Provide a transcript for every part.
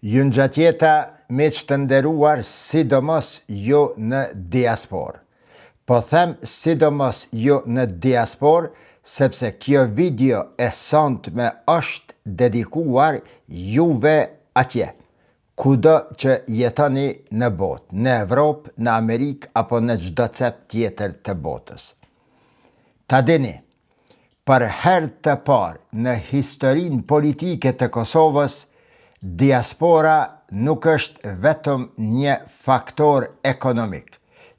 Ju ngjatjeta me që të nderuar, sidomos jo në diaspor. Po them sidomos jo në diaspor, sepse kjo video e sotme është dedikuar juve atje, kudo që jetoni në botë, në Evropë, në Amerikë apo në çdo cep tjetër të botës. Ta dini, për herë të parë në historinë politike të Kosovës, diaspora nuk është vetëm një faktor ekonomik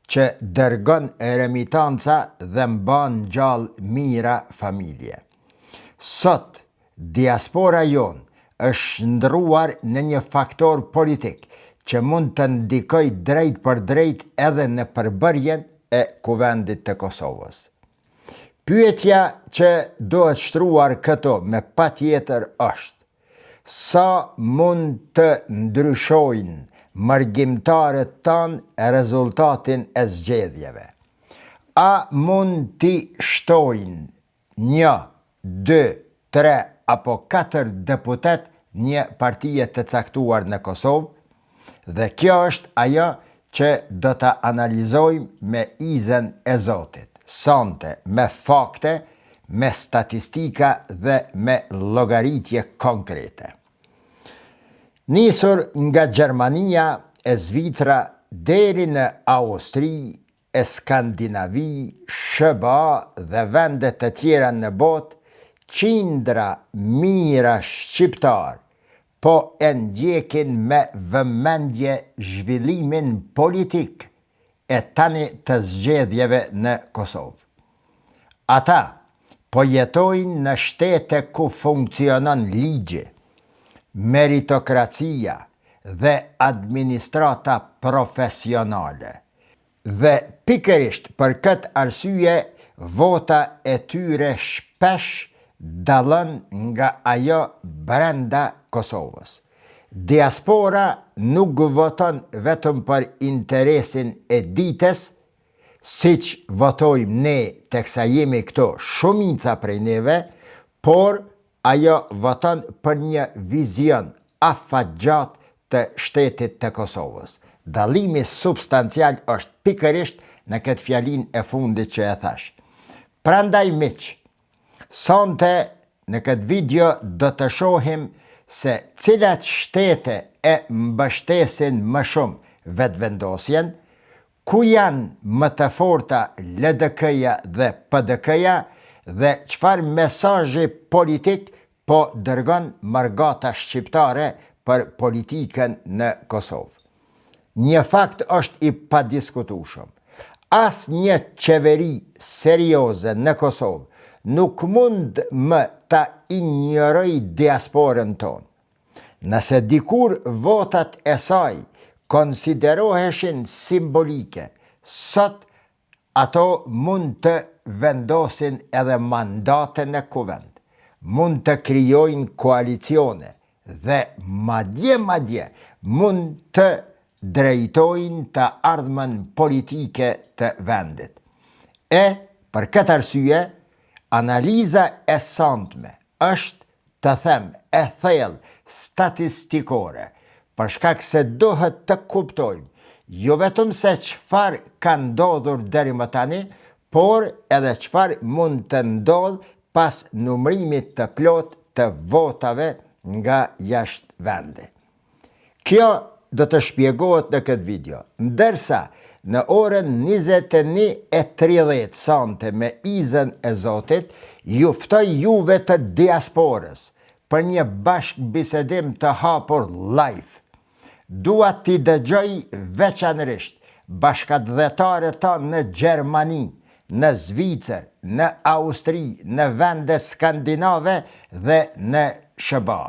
që dërgon remitanca dhe mban gjallë mira familje. Sot, diaspora jonë është ndruar në një faktor politik që mund të ndikoj drejt për drejt edhe në përbërjen e kuvendit të Kosovës. Pyetja që duhet shtruar këto me patjetër është: sa mund të ndryshojnë margjimtarët tanë rezultatin e zgjedhjeve? A mund t'i shtojnë 1, 2, 3 apo 4 deputet një partije të caktuar në Kosovë? Dhe kjo është ajo që do ta analizojmë me izën e Zotit, sonte me fakte, me statistika dhe me llogaritje konkrete. Nisur nga Gjermania e Zvicra deri në Austri, e Skandinavi, SBA dhe vendet të tjera në botë, qindra mijëra shqiptar po e ndjekin me vëmendje zhvillimin politik e tani të zgjedhjeve në Kosovë. Ata po jetojnë në shtete ku funksionon ligji, meritokracia dhe administrata profesionale. Dhe pikërisht për këtë arsye, vota e tyre shpesh dallon nga ajo brenda Kosovës. Diaspora nuk voton vetëm për interesin e ditës, siç votojmë ne teksa jemi këto shumica prej neve, por ajo voton për një vizion afatgjat të shtetit të Kosovës. Dallimi substancial është pikërisht në këtë fjalinë e fundit që e thash. Prandaj miq, sonte në këtë video do të shohim se cilat shtete e mbështesin më shumë vetëvendosjen, ku janë më të forta LDK-ja dhe PDK-ja dhe çfarë mesazhi politik po dërgon margata shqiptare për politikën në Kosovë. Një fakt është i padiskutueshëm. Asnjë qeveri serioze në Kosovë nuk mund më ta injoroj diasporën tonë. Nëse dikur votat e saj konsideroheshin simbolike, sot ato mund të vendosin edhe mandate në kuvend, mund të krijojnë koalicione dhe madje mund të drejtojnë të ardhmen politike të vendit. E për këtë arsye, analiza e sotme është, të them, e thellë statistikore, për shkak se duhet të kuptojmë jo vetëm se çfarë ka ndodhur deri më tani, por edhe çfarë mund të ndodh pas numërimit të plot të votave nga jashtë vendi. Kjo do të shpjegohet në këtë video, ndërsa në orën 21:30 sonte me izën e Zotit, ju ftoj juve të diasporës për një bashkëbisedim të hapur live. Dua t'i dëgjoj veçanërisht bashkëdhetarët tanë në Gjermani, në Zvicër, në Austri, në vende skandinave dhe në SBA.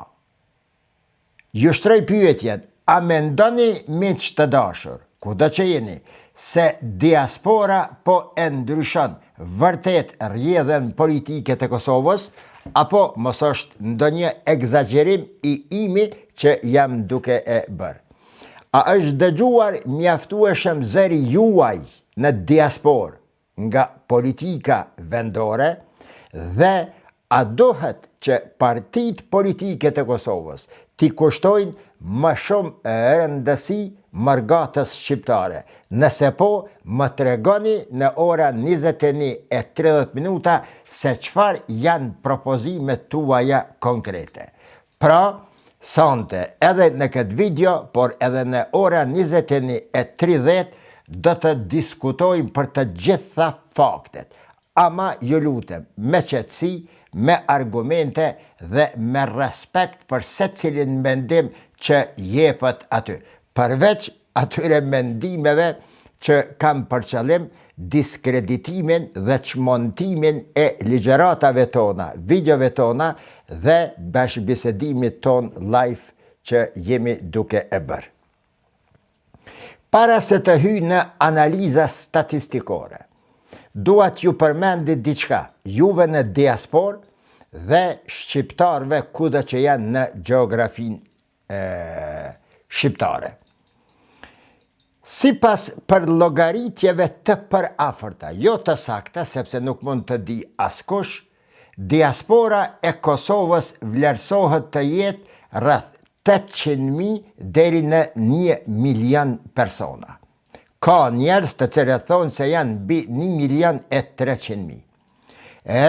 Ju shtroj pyetjen: a mendoni, miq të dashur, kudo që jeni, se diaspora po e ndryshon vërtet rrjedhën politike të Kosovës, apo mos është ndonjë egzagerim i imi që jam duke e bërë? A është dëgjuar mjaftueshëm zëri juaj në diasporë nga politika vendore dhe a dohet që partitë politike të Kosovës t'i kushtojnë më shumë rëndësi mërgatës shqiptare. Nëse po, më tregoni në ora 21:30 se çfarë janë propozimet tuaja konkrete. Pra, sonte edhe në këtë video, por edhe në ora 21:30 do të diskutojmë për të gjitha faktet. Ama ju lutem, me qetësi, me argumente dhe me respekt për secilin mendim që jepet aty. Përveç atyre mendimeve që kam për qëllim diskreditimin dhe çmontimin e ligjëratave tona, videove tona dhe bashkëbisedimit ton live që jemi duke e bërë. Para se të hyj në analiza statistikore, dua t'ju përmendit diçka, juve në diasporë dhe shqiptarve kudo që janë në gjeografinë shqiptare. Sipas për llogaritjeve të përafërta, jo të sakta, sepse nuk mund të di askush, diaspora e Kosovës vlerësohet të jetë rreth 800.000 deri në 1 milion persona. Ka njerëz të cilët thonë se janë mbi 1.300.000.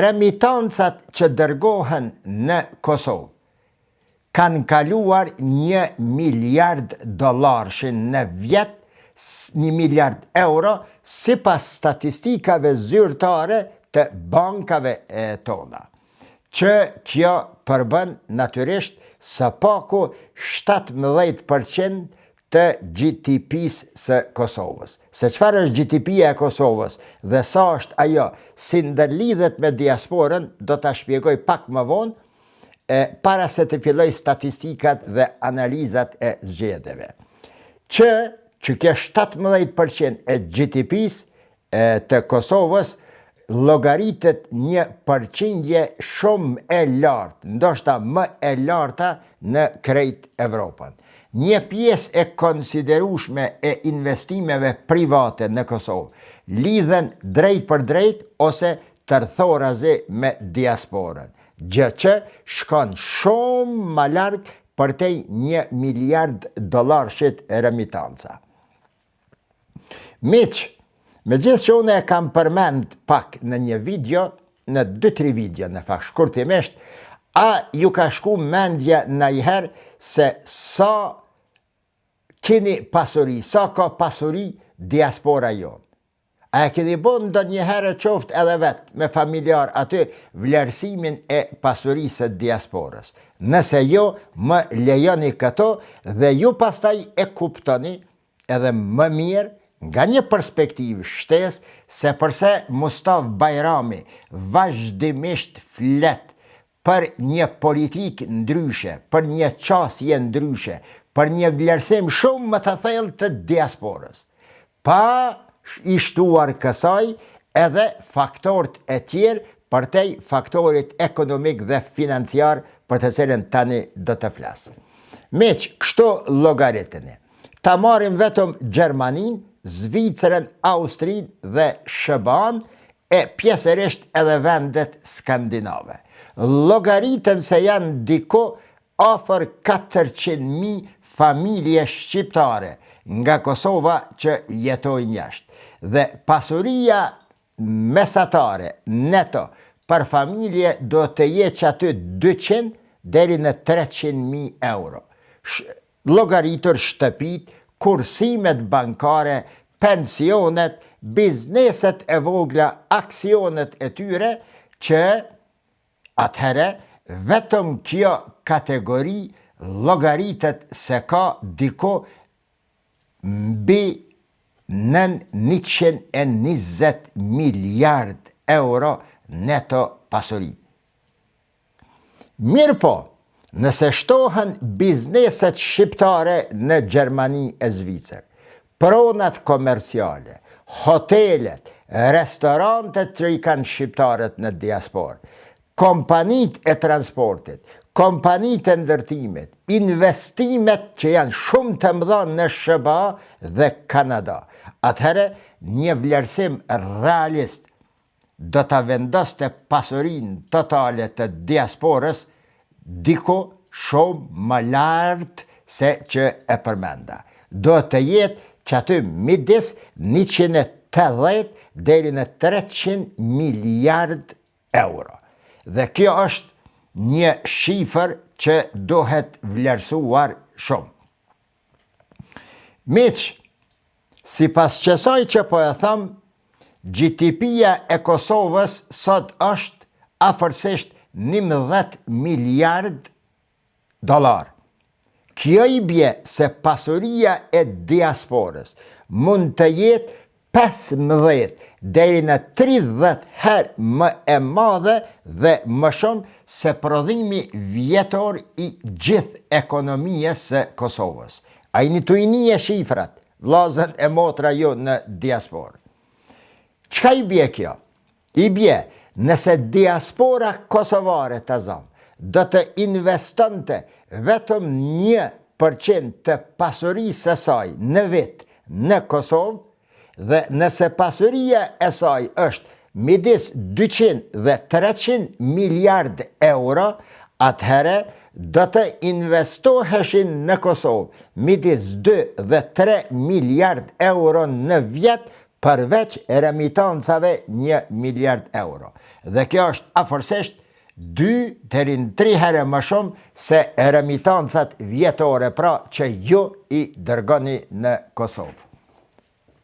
Remitancat që dërgohen në Kosovë kanë kaluar 1 miliard dollarëshin në vjet, 1 miliard euro, sipas statistikave zyrtare të bankave tona, që kjo përbën natyrisht së paku 17% të GDP-s së Kosovës. Se çfarë është GDP-ja e Kosovës dhe sa është ajo si ndërlidhet me diasporën, do ta shpjegoj pak më vonë, para se të filloj statistikat dhe analizat e zgjedhjeve. Që kjo 17% e GDP-s të Kosovës llogaritet një përqindje shumë e lartë, ndoshta më e larta në krejt Evropën. Një pjesë e konsiderueshme e investimeve private në Kosovë lidhen drejt për drejt ose tërthorazi me diasporën, gjë që shkon shumë më larg përtej 1 miliard dollarëshit remitanca. Miq, megjithëse që unë e kam përmend pak në një video, në 2-3 video në fakt shkurtimisht, a ju ka shku mendja ndonjëherë se sa keni pasuri, sa ka pasuri diaspora jonë? A e keni bën ndonjëherë qoftë edhe vetë me familjar aty vlerësimin e pasurisë së diasporës? Nëse jo, më lejoni këto dhe ju pastaj e kuptoni edhe më mirë nga një perspektivë shtesë se përse Mustafa Bajrami vazhdimisht flet për një politikë ndryshe, për një qasje ndryshe, për një vlerësim shumë më të thellë të diasporës, pa i shtuar kësaj edhe faktorët e tjerë përtej faktorit ekonomik dhe financiar për të cilën tani do të flas. Miq, kështu llogariteni. Ta marrim vetëm Gjermaninë, Zvicrën, Austrinë dhe SBA-n e pjesërisht edhe vendet skandinave. Llogariten se janë diku afër 400.000 familje shqiptare nga Kosova që jetojnë jashtë. Dhe pasuria mesatare neto për familje do të jetë aty 200 deri në 300.000 euro. Llogaritur shtëpit, kursimet bankare, pensionet, bizneset e vogla, aksionet e tyre, që atëherë vetëm kjo kategori llogaritet se ka diku mbi 120 miliard euro neto pasuri. Mirë po, nëse shtohen bizneset shqiptare në Gjermani e Zvicër, pronat komerciale, hotelet, restorantet që i kanë shqiptarët në diasporë, kompanit e transportit, kompanit e ndërtimit, investimet që janë shumë të mëdha në SBA dhe Kanada, atëherë një vlerësim realist do të vendoste pasurinë totale të diasporës diku shumë më lartë se që e përmenda. Do të jetë që aty midis 180 deri në 300 miliard euro. Dhe kjo është një shifër që duhet vlerësuar shumë. Miq, si pas qësaj që po e thëmë, GDP-ja e Kosovës sot është afërsisht 11 miliard dolar. Kjo i bje se pasuria e diasporës mund të jetë 15 deri në 30 herë më e madhe dhe më shumë se prodhimi vjetor i gjithë ekonomisë së Kosovës. A i një të e shifrat, vllazën e motra jo në diasporë. Qka i bje kjo? I bje, nëse diaspora kosovare të zamë, do të investante vetëm 1% të pasurisë e saj në vit në Kosovë, dhe nëse pasuria e saj është midis 200 dhe 300 miliard euro, atëhere do të investoheshin në Kosovë midis 2 dhe 3 miliard euro në vjet përveç remitancave 1 miliard euro. Dhe kjo është afërsisht 2 deri në 3 herë më shumë se remitancat vjetore, pra që ju i dërgoni në Kosovë.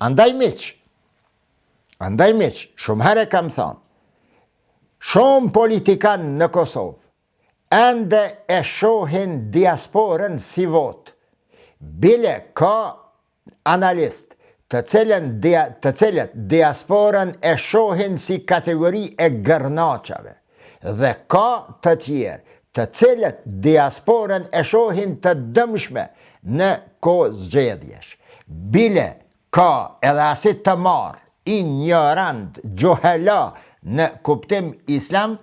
Andaj miq, shumë herë kam thënë, shumë politikan në Kosovë ende e shohin diasporën si vot. Bile ka analist të cilët diasporën e shohin si kategori e gërnaqave, dhe ka të tjerë të cilët diasporën e shohin të dëmshme në kohë zgjedhjesh. Bile ka edhe asit të marë, ignorant, gjohela në kuptim islam,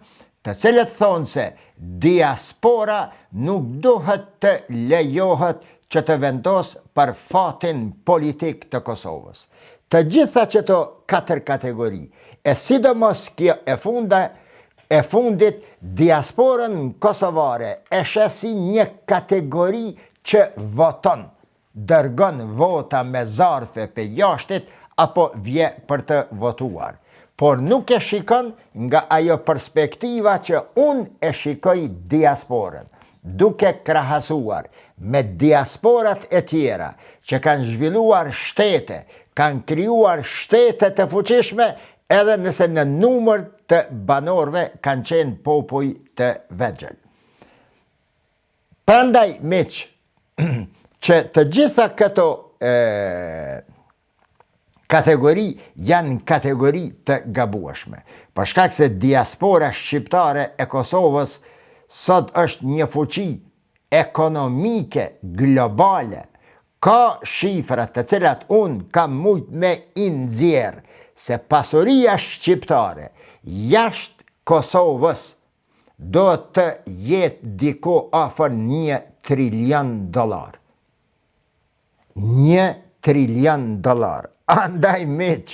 të cilët thonë se diaspora nuk duhet të lejohet që të vendos për fatin politik të Kosovës. Të gjitha qëto 4 kategori, e sidomos kjo e fundit, diasporën kosovare e shesi një kategori që voton, dërgon vota me zarfe për jashtit, apo vje për të votuar. Por nuk e shikon nga ajo perspektiva që unë e shikoj diasporën, duke krahasuar me diasporat e tjera që kanë zhvilluar shtete, kanë krijuar shtete të fuqishme, edhe nëse në numër të banorëve kanë qenë popull të vegjël. Prandaj, miq, që të gjitha këto kategori janë kategori të gabueshme. Për shkak se diaspora shqiptare e Kosovës sot është një fuqi ekonomike globale. Ka shifra të cilat unë kam mujt me inxjerr se pasuria shqiptare jashtë Kosovës do të jetë diku afër 1 trilion dollar. 1 trilion dollar. Andaj miq,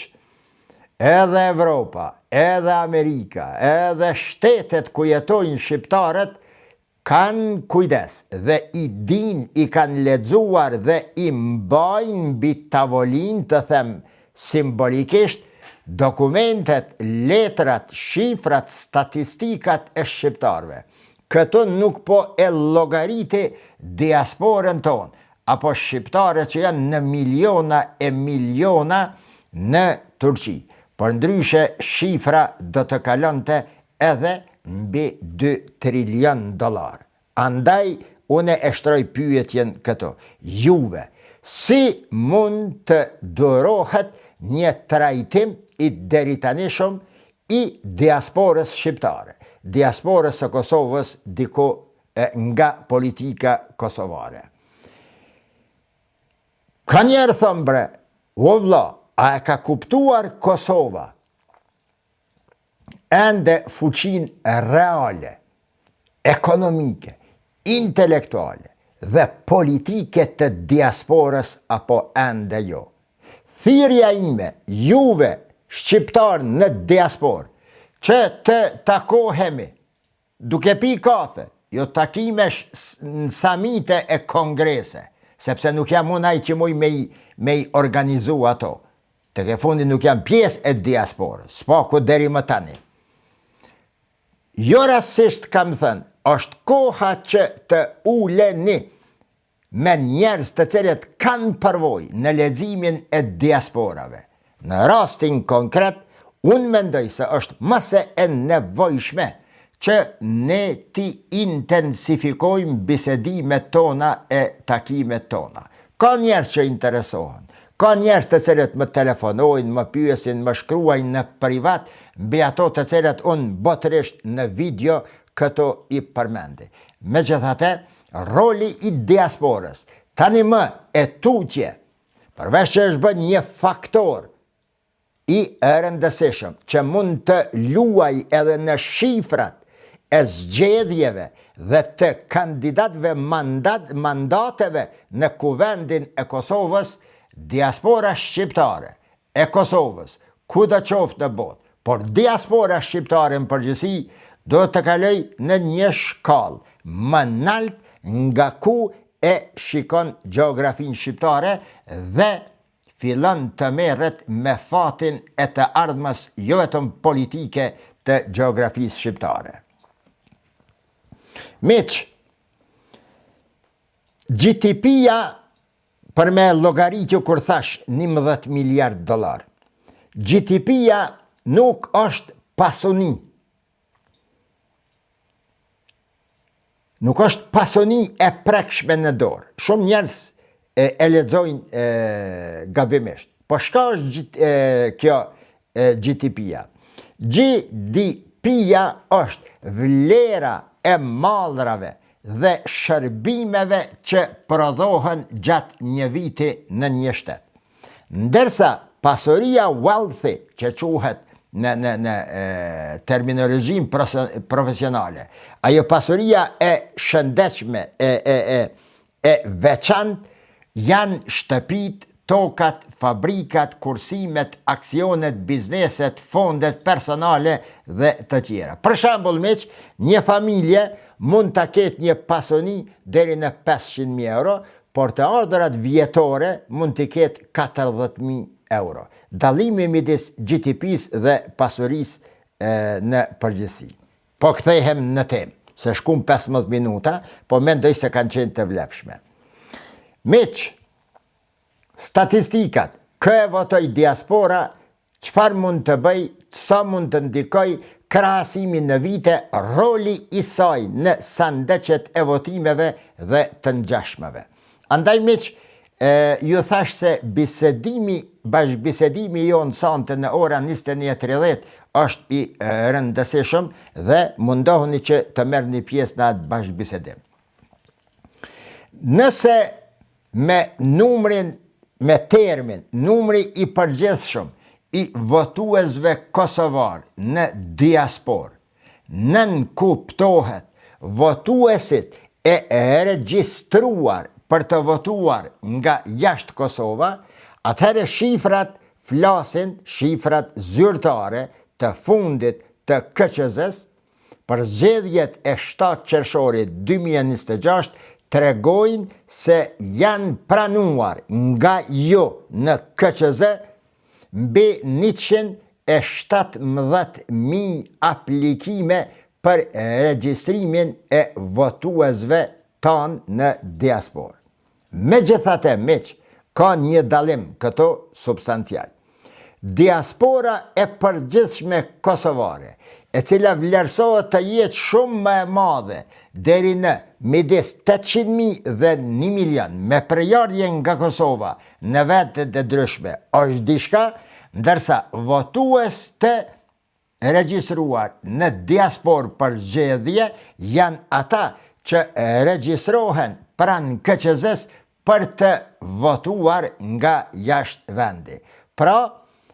edhe Evropa, edhe Amerika, edhe shtetet ku jetojnë shqiptarët kanë kujdes dhe i din, i kanë lexuar dhe i mbajnë mbi tavolinë, të them simbolikisht, dokumentet, letrat, shifrat, statistikat e shqiptarëve. Këto nuk po e llogariti diasporën tonë, apo shqiptare që janë në miliona e miliona në Turqi. Por ndryshe shifra do të kalonte edhe mbi 2 trilion dollar. Andaj, une e shtroj pyetjen këto. Juve, si mund të durohet një trajtim i deritanishëm i diasporës shqiptare, diasporës së Kosovës diku nga politika kosovare? Ka njerë thëmë bre, o vlla, a e ka kuptuar Kosova ende fuqin reale, ekonomike, intelektuale dhe politike të diasporës apo ende jo? Thirrja ime, juve shqiptar në diasporë, që të takohemi duke pi kafe, jo takime në samite e kongrese, sepse nuk jam unë ai që muj me i organizu ato. Të ke fundi nuk jam pjesë e diasporës, s'po ku deri më tani. Jo rasisht kam thënë, është koha që të uleni me njerëz të cilët kanë përvojë në leximin e diasporave. Në rastin konkret, unë mendoj se është më se e nevojshme që ne ti intensifikojmë bisedimet tona e takimet tona. Ka njerëz që interesohen, ka njerëz të cilët më telefonojnë, më pyesin, më shkruajnë në privat, mbi ato të cilët unë botërisht në video këto i përmendi. Megjithatë, roli i diasporës, tani më e tutje, përveç që është bën një faktor i rëndësishëm që mund të luaj edhe në shifrat e zgjedhjeve dhe të kandidatëve mandateve në kuvendin e Kosovës, diaspora shqiptare e Kosovës, ku do qoftë në botë, por diaspora shqiptare në përgjithësi do të kaloj në një shkallë më lart nga ku e shikon gjeografin shqiptare dhe fillon të merret me fatin e të ardhmës jo vetëm politike të gjeografisë shqiptare. Miq, GDP-ja për me llogaritju kur thash 11 miliard dollar. GDP-ja nuk është pasuni. Nuk është pasuni e prekshme në dorë. Shumë njerëz e lexojnë gabimisht. Po çka është kjo GDP-ja? GDP-ja është vlera e mallrave dhe shërbimeve që prodhohen gjatë një viti në një shtet. Ndërsa pasuria wealthy, që quhet në terminologjin profesionale, ajo pasuria e shëndetshme, e veçantë, janë shtëpit, tokat, fabrikat, kursimet, aksionet, bizneset, fondet personale dhe të tjera. Për shembull, miq, një familje mund të ketë një pasuni deri në 500.000 euro, por të ardhurat vjetore mund të ketë 40.000 euro. Dallimi midis GDP-s dhe pasurisë në përgjithësi. Po kthehem në temë, se shkum 15 minuta, po mendoj se kanë qenë të vlefshme. Miq, statistikat, kë e votoj diaspora, çfarë mund të bëj, sa mund të ndikoj, krahasimi në vite, roli i saj në sandeqet e votimeve dhe të ngjashmeve. Andaj miq, ju thash se bashkëbisedimi jonë sonte në ora 21:30 është i rëndësishëm dhe mundohuni që të merrni pjesë në atë bashkëbisedim. Nëse me termin, numri i përgjithshëm i votuesve kosovar në diasporë, nënkuptohet votuesit e regjistruar për të votuar nga jashtë Kosova, atëherë shifrat flasin, shifrat zyrtare të fundit të KQZ-s për zgjedhjet e 7 qershorit 2026 tregojnë se janë pranuar nga jo në KQZ mbi 117.000 aplikime për regjistrimin e votuesve tanë në diasporë. Megjithatë, miq, ka një dallim këto substancial. Diaspora e përgjithshme kosovare, e cila vlerësohet të jetë shumë më e madhe deri në midis 800.000 dhe 1 milion me prejardhje nga Kosova në vendet e ndryshme, është diçka, ndërsa votues të regjistruar në diasporë për zgjedhje janë ata që regjistrohen pranë KQZ-s për të votuar nga jashtë vendi. Pra,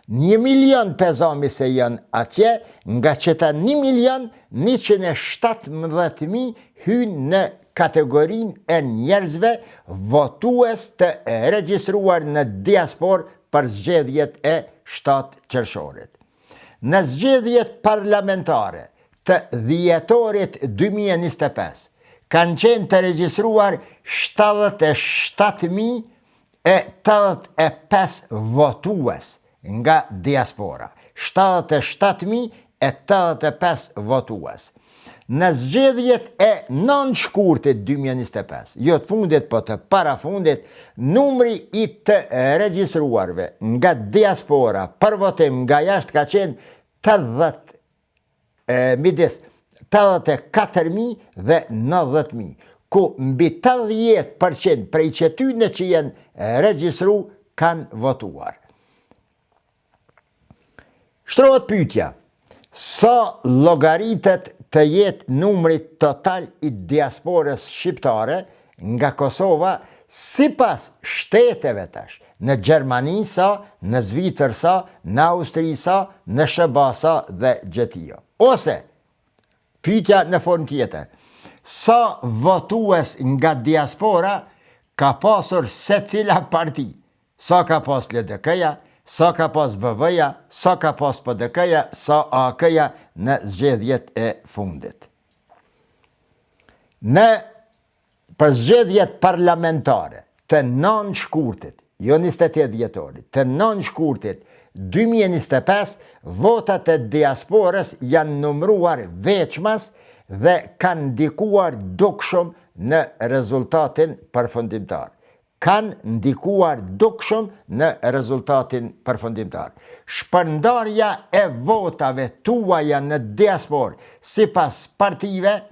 1 milion pezami se janë atje, nga qëta 1.117.000 hynë në kategorinë e njerëzve votues të regjistruar në diasporë për zgjedhjet e 7 qershorit. Në zgjedhjet parlamentare të dhjetorit 2025, kanë qenë të regjistruar 77.085 votues nga diaspora. 77.085 votues. Në zgjedhjet e nënshkurtit 2025, jo të fundit, po të parafundit, numri i të regjistruarve nga diaspora për votim nga jashtë ka qenë 84.000 dhe 90.000, ku mbi 80% prej qytetëve që janë regjistru kanë votuar. Shtrohet pyetja, sa llogaritet të jetë numri total i diasporës shqiptare nga Kosova sipas shteteve tash, në Gjermani sa, në Zvicër sa, në Austri sa, në SBA sa dhe Gjetio. Ose, pyetja në formë tjetër, sa votues nga diaspora ka pasur secila parti, sa ka pas LDK-ja, sa ka pas VV-ja, sa ka pas PDK-ja, sa AK-ja në zgjedhjet e fundit. Për zgjedhjet parlamentare të nënshkurtit, jo 28 dhjetorit, të nënshkurtit 2025, votat e diasporës janë numruar veçmas dhe kanë ndikuar dukshëm në rezultatin përfundimtar. Shpërndarja e votave tuaja në diasporë sipas partive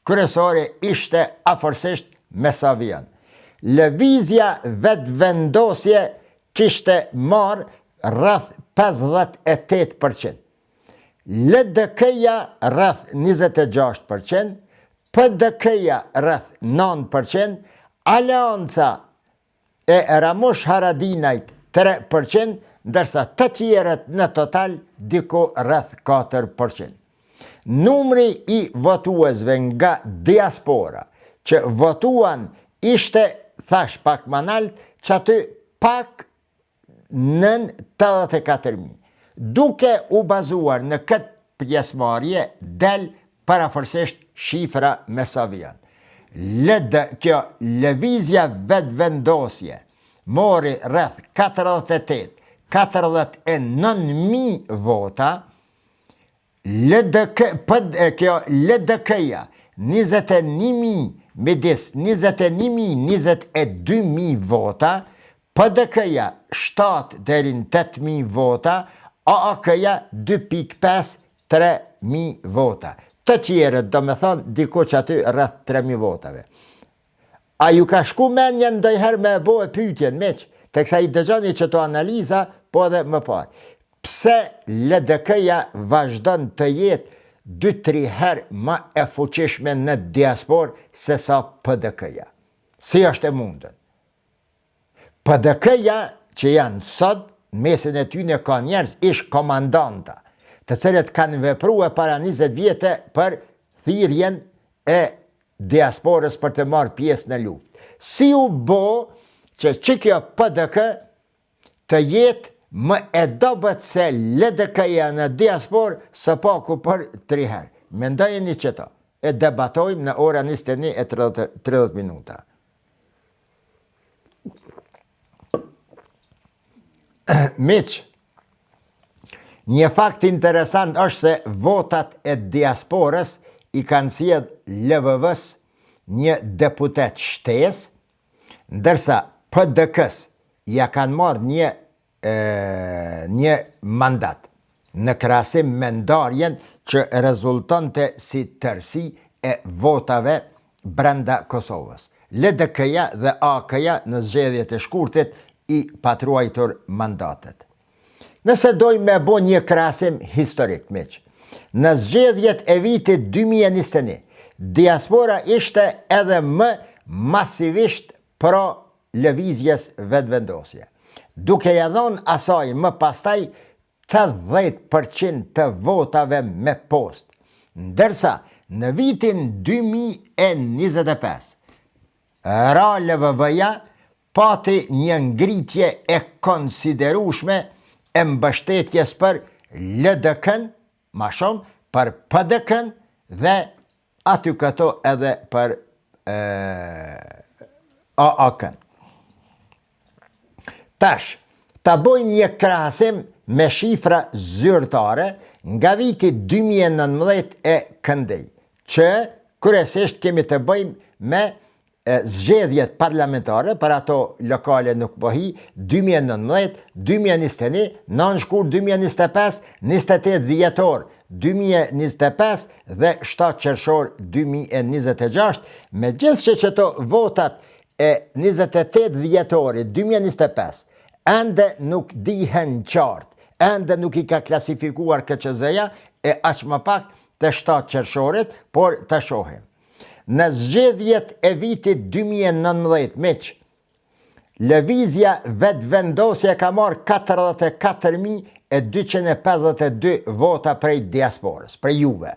kryesore ishte afërsisht mesavian. Lëvizja vetëvendosje kishte marrë rreth 58%, LDK-ja rreth 26%, PDK-ja rreth 9%, Aleanca e Ramush Haradinajt 3%, ndërsa të tjerët në total diku rreth 4%. Numri i votuesve nga diaspora që votuan ishte, thash pak më lart, që aty pak nën 84.000. Duke u bazuar në këtë pjesëmarrje del parafërsisht shifra mesavian. Kjo lëvizja vetëvendosje mori rreth 49.000 vota, kjo LDK-ja 21.000 midis 21.000-22.000 vota, PDK-ja 7 deri në 8.000 vota, AAK-ja 2.5-3.000 vota. Të tjerët, do me thonë, diko që aty rreth 3.000 votave. A ju ka shku menja ndojherë me bo e pyetjen, meq, teksa i dëgjoni që të analiza, po edhe më parë. Pse LDK-ja vazhdon të jetë 2-3 herë ma e fuqishme në diasporë se sa PDK-ja? Si është e mundën? PDK-ja që janë sot, mesin e tyne ka njerëz ish komandanta, të cilët kanë vepruar para 20 vjetë për thirrjen e diasporës për të marrë pjesë në luftë. Si u bo që kjo PDK të jetë më e dobët se LDK-ja në diasporë së paku për 3 herë? Mendojeni që ta, e debatojmë në ora 21:30 minuta. Miq, një fakt interesant është se votat e diasporës i kanë sjell LVV-s një deputet shtesë, ndërsa PDK-s ja kanë marrë një mandat, në krahasim me ndarjen që rezultonte si tërësi e votave brenda Kosovës. LDK-ja dhe AK-ja në zgjedhjet e shkurtit i patruajtur mandatet. Nëse dojmë me bo një krahasim historik, miq, në zgjedhjet e vitit 2021, diaspora ishte edhe më masivisht pro lëvizjes vetëvendosje, duke ja dhënë asaj më pastaj 80% të votave me post, ndërsa në vitin 2025, ra LVV-ja pati një ngritje e konsiderueshme e mbështetjes për LDK-n, ma shumë për PDK-n dhe aty këto edhe për AAK-n. Tash, ta bojmë një krahasim me shifra zyrtare nga viti 2019 e këndej, që kryesisht kemi të bëjmë me zgjedhjet parlamentare, për ato lokale nuk pohi, 2019, 2021, nënshkur shkur 2025, 28 dhjetor 2025 dhe 7 qershor 2026, me gjithë që të votat e 28 dhjetorit 2025, ende nuk dihen qartë, ende nuk I ka klasifikuar KQZ-ja e aq më pak të 7 qershorit, por të shohim. Në zgjedhjet e vitit 2019, miq, lëvizja vetëvendosje ka marrë 44.252 vota prej diasporës, prej juve.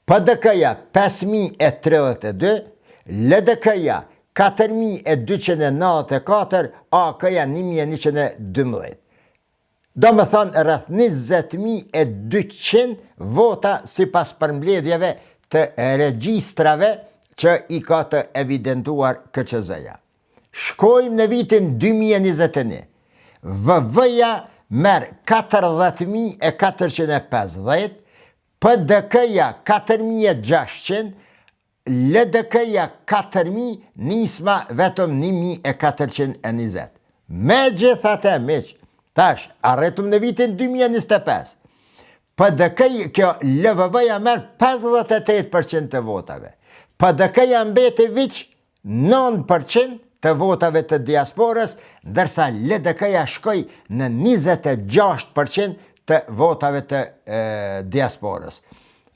PDK-ja 5.032, LDK-ja 4.294, AK-ja 1.112. Do me thonë rreth 20.200 vota si pas përmbledhjeve të regjistrave që I ka të evidentuar KQZ-ja. Shkojmë në vitin 2021. VV-ja merr 40.450, PDK-ja 4.600, LDK-ja 4.000, nisma vetëm 1.420. Megjithatë, miq, tash arritëm në vitin 2025. PDK-ja, kjo LVV-ja merr 58% të votave. PDK-ja mbeti veç 9% të votave të diasporës, ndërsa LDK-ja shkoi në 26% të votave të diasporës.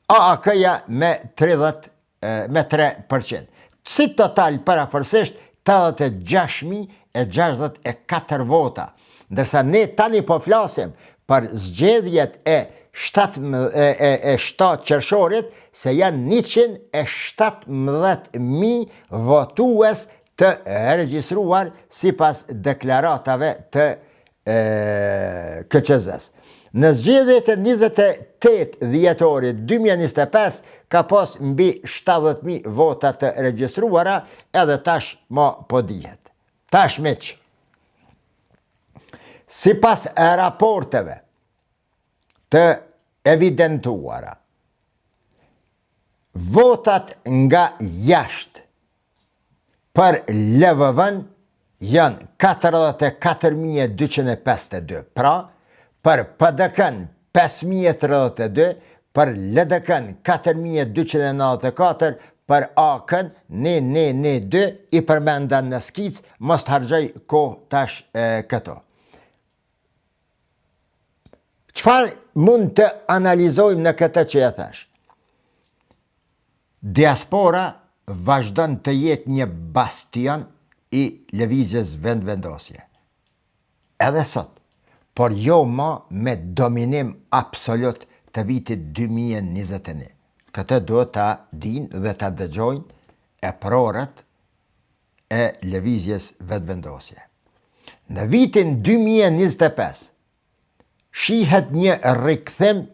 AAK-ja me 3%. Si total paraforsisht 86.064 vota, ndërsa ne tani po flasim për zgjedhjet e 7 qershorit, se janë 117.000 votues të regjistruar si pas deklaratave të KQZ-s. Në zgjedhjet e 28 dhjetorit 2025 ka pas mbi 70.000 vota të regjistruara, edhe tash ma po dihet. Tash miq, si pas raporteve të evidentuara, votat nga jashtë për LVV-n janë 44.252, pra për PDK-n 5.032, për LDK-n 4.294, për AK-n 1.112, I përmenda në skic, mos të harxoj kohë tash këto. Çfarë mund të analizojmë në këtë që e thash? Diaspora vazhdon të jetë një bastion I lëvizjes vendvendosje. Edhe sot, por jo më me dominim absolut të vitit 2021. Këtë duhet ta dinë dhe ta dëgjojnë e prorët e lëvizjes vendvendosje. Në vitin 2025, shihet një rikthim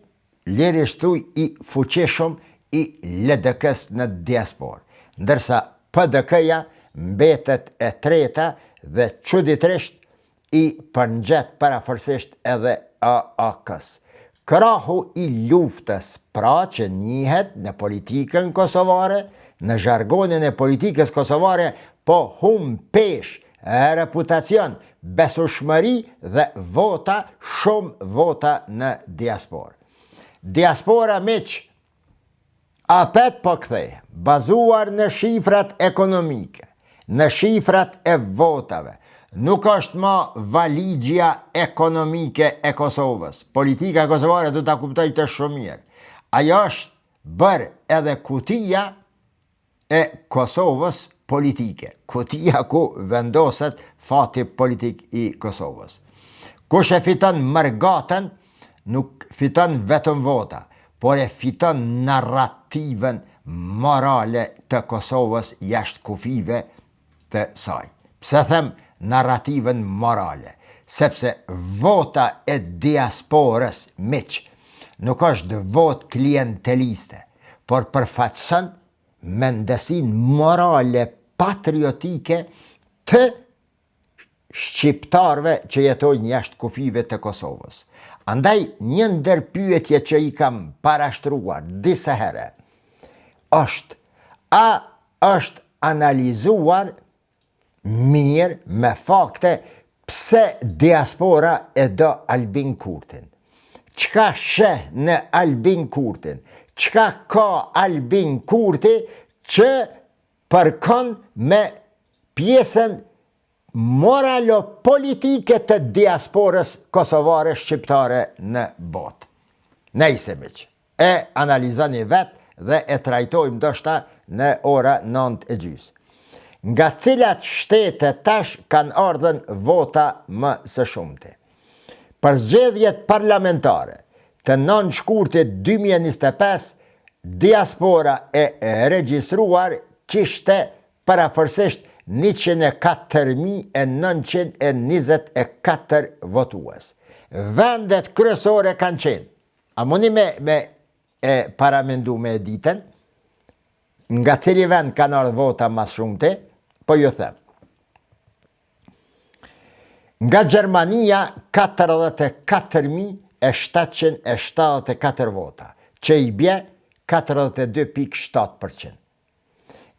lirishtuj I fuqishëm I LDK-s në diasporë, ndërsa PDK-ja mbetet e treta dhe çuditërisht I përngjet paraforsisht edhe AAK-s. Krahu I luftës, pra që njihet në politikën kosovare, në zhargonin e politikës kosovare, po hum pesh reputacion, besueshmëri dhe vota, shumë vota në diasporë. Diaspora miq, apet po kthej, bazuar në shifrat ekonomike, në shifrat e votave. Nuk është ma valigjia ekonomike e Kosovës. Politika kosovare do ta kuptoj të shumë mirë. Ajo është bërë edhe kutia e Kosovës politike. Kutia ku vendoset fati politik I Kosovës. Kush e fiton mërgatën, nuk fiton vetëm vota, por e fiton narrativen morale të Kosovës jashtë kufive të saj. Pse them narrativen morale? Sepse vota e diasporës miq nuk është vot klienteliste, por përfaqëson mendesin morale patriotike të shqiptarve që jetojnë jashtë kufive të Kosovës. Andaj një ndër pyetje që i kam parashtruar disa herë është, a është analizuar mirë me fakte pse diaspora e do Albin Kurtin? Qka sheh në Albin Kurtin? Qka ka Albin Kurti që përkon me pjesën moralo-politike të diasporës kosovare shqiptare në botë? Nejse miq, e analizoni vetë dhe e trajtojmë ndoshta në ora 9:30. Nga cilat shtete tash kanë ardhen vota më së shumti? Për zgjedhjet parlamentare të 9 shkurtit 2025, diaspora e regjistruar kishte parafërsisht 104.924 votues. Vendet kryesore kanë qenë, a mundi me paramendu me ditën, nga cili vend kanë ardhur vota më shumti, po ju them. Nga Gjermania 44.774 vota, që i bje 42.7%.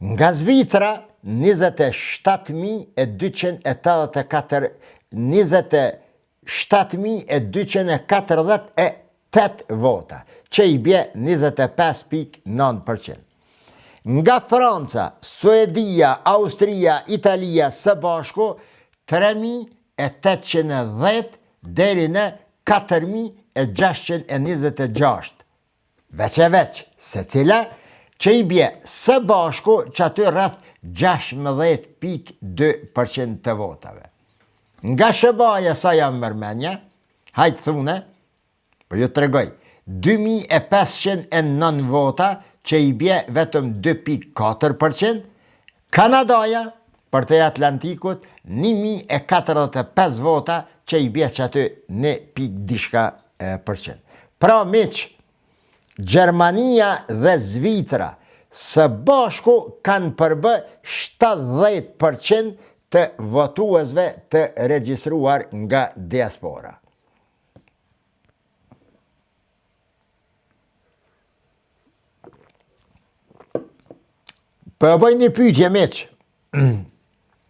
Nga Zvicra 27.248 vota, që i bje 25.9%. Nga Franca, Suedia, Austria, Italia së bashku 3.810 deri në 4.626. Veç, se cila që i bje së bashku që aty rreth 16.2% të votave. Nga Shëbaja sa jam mërmenja, hajtë thune, po ju të regoj, 2.509 vota që i bje vetëm 2.4%, Kanadaja, për të Atlantikut, 1.045 vota që i bje që aty 1.diçka%. Pra miq, Gjermania dhe Zvicra së bashku kanë përbë 70% të votuesve të regjistruar nga diaspora. Për bëj një pyetje miq,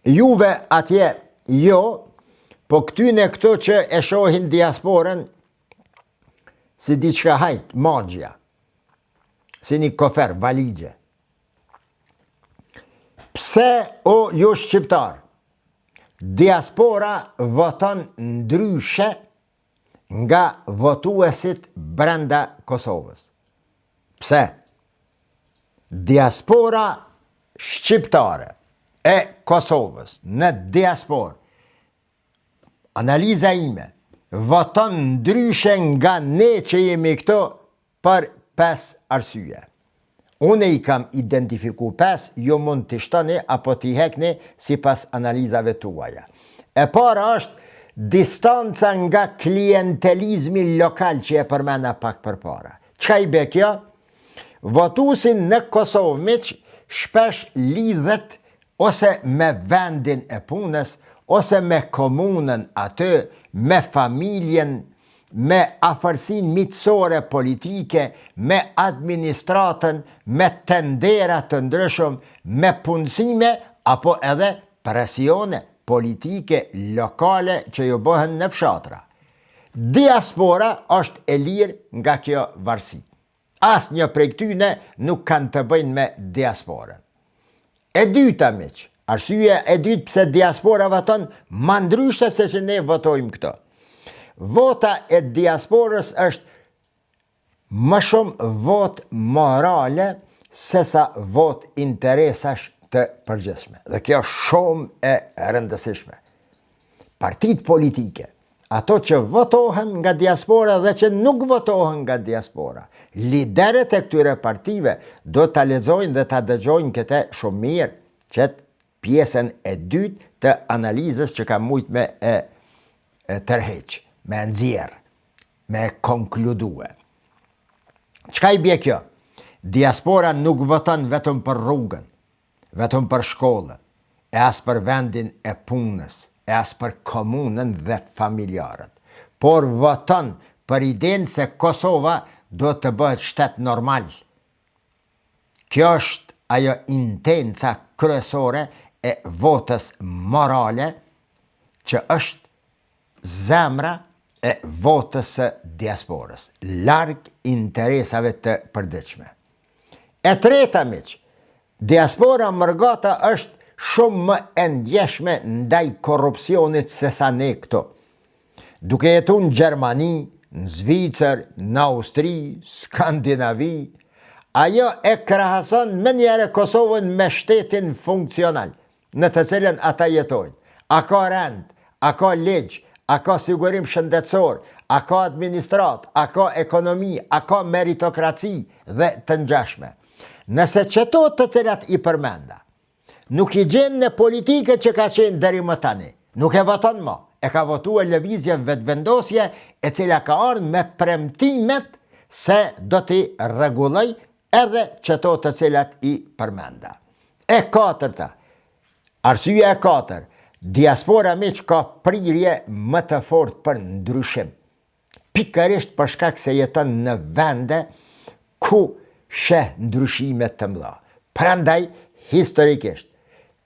juve atje jo, po këtyne këto që e shohin diasporën si diçka hajt, magjja, si një kofer, valigje. Pse o ju shqiptar, diaspora voton ndryshe nga votuesit brenda Kosovës? Pse? Diaspora shqiptare e Kosovës në diasporë, analiza ime, voton ndryshe nga ne që jemi këto për 5 arsye. Unë i kam identifiku 5, ju mund të shtoni apo t'i hekni si pas analizave tuaja. E para është distanca nga klientelizmi lokal që e përmena pak për para. Qka i be kjo? Votusin në Kosovë miq shpesh lidhet ose me vendin e punës, ose me komunën atë, me familjen, me afërsin miqësore politike, me administratën, me tenderat të ndryshëm, me punësime, apo edhe presione politike lokale që ju bëhen në fshatra. Diaspora është e lirë nga kjo varësi. Asë një prej këtyne nuk kanë të bëjnë me diasporën. E dyta miq, arsye e dytë pse diaspora voton ma ndryshe se që ne votojmë këto. Vota e diasporës është më shumë vot morale se sa vot interesash të përgjithshme. Dhe kjo shumë e rëndësishme. Partit politike, ato që votohen nga diaspora dhe që nuk votohen nga diaspora, lideret e këtyre partive do të lexojnë dhe të dëgjojnë këte shumë mirë, qëtë pjesën e dytë të analizës që ka mujt me tërheq, me nxjerr, me konkludue. Çka i bje kjo? Diaspora nuk voton vetëm për rrugën, vetëm për shkollën, e as për vendin e punës, e as për komunën dhe familjarët, por voton për idenë se Kosova do të bëhet shtet normal. Kjo është ajo intenca kryesore e votës morale që është zemra e votës së diasporës, larg interesave të përditshme. E treta miq, diaspora mërgata është shumë më e ndjeshme ndaj korrupsionit se sa ne këto. Duke jetu në Gjermani, në Zvicër, në Austri, Skandinavi, ajo e krahason më njëherë Kosovën me shtetin funksional, në të cilën ata jetojnë. A ka rend, a ka ligj, a ka sigurim shëndetësor, a ka administrat, a ka ekonomi, a ka meritokraci dhe të ngjashme. Nëse qëto të cilat i përmenda, nuk i gjenë në politike që ka qenë deri më tani, nuk e voton më, e ka votuar lëvizje vetëvendosje e cila ka ardhur me premtimet se do t'i rregulloj edhe qëto të cilat i përmenda. E katërta, arsyeja e katër, diaspora miq ka prirje më të fortë për ndryshim. Pikërisht për shkak se jeton në vende ku sheh ndryshime të mëdha. Prandaj, historikisht,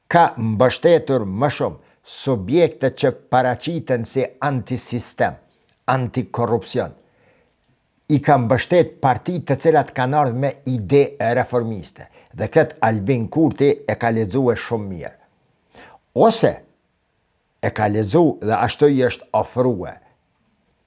ka mbështetur më shumë subjekte që paraqiten si antisistem, antikorrupsion. I ka mbështet parti të cilat kanë ardhur me ide reformiste. Dhe këtë Albin Kurti e ka lexuar shumë mirë. Ose e ka lexuar dhe ashtu i është ofruar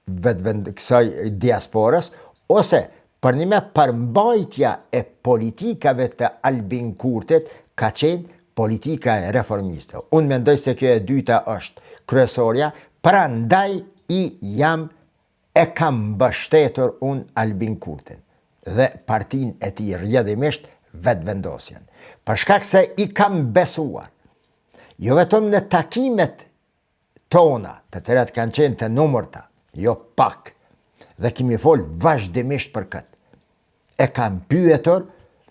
kësaj diasporës, ose për një me përmbajtja e politikave të Albin Kurtit ka qenë politika reformiste. Unë mendoj se kjo e dyta është kryesorja, prandaj e kam mbështetur unë Albin Kurtin dhe partin e tij rrjedhimisht vetëvendosjen. Për shkak se i kam besuar, jo vetëm në takimet tona, të cilat kanë qenë të numërta, jo pak, dhe kemi folë vazhdimisht për këtë. E kam pyetur,